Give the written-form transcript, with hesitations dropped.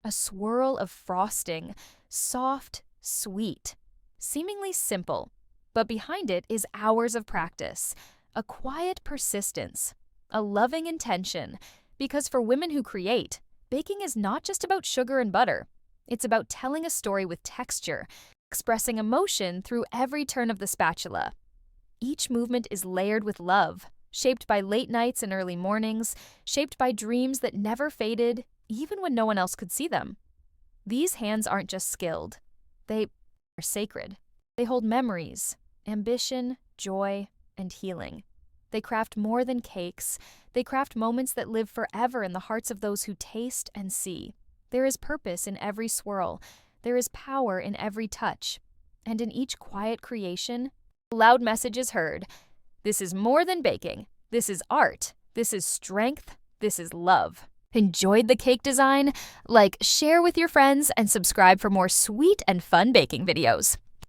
a swirl of frosting, soft, sweet, seemingly simple. But behind it is hours of practice, a quiet persistence, a loving intention. Because for women who create, baking is not just about sugar and butter. It's about telling a story with texture, expressing emotion through every turn of the spatula. Each movement is layered with love, shaped by late nights and early mornings, shaped by dreams that never faded, even when no one else could see them. These hands aren't just skilled. They are sacred. They hold memories, ambition, joy, and healing. They craft more than cakes. They craft moments that live forever in the hearts of those who taste and see. There is purpose in every swirl. There is power in every touch. And in each quiet creation, a loud message is heard. This is more than baking. This is art. This is strength. This is love. Enjoyed the cake design? Like, share with your friends, and subscribe for more sweet and fun baking videos.